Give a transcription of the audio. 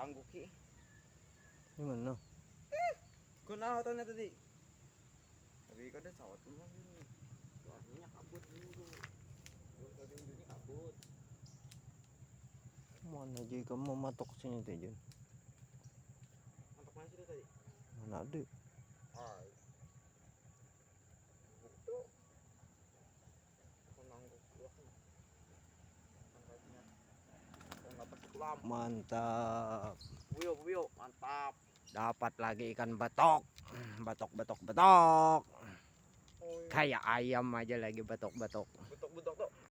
ganggu ki. Gimana? Kung nakakataw na tadi. Sabi ko deh sawat mo ini. Suaranya kabut dulu. Belum tadi ini kabut. Mana jika mau matok sini teh Jun? Mantok mana sih tadi? Mana ada? Ay. Bukto. Ako nanggok dua kan. Angkatnya. Kung napasok lam. Mantap. Buyo, mantap. Dapat lagi ikan batok. Batok. Oh, Kayak ayam aja lagi batok-batok. butok-butok tuh.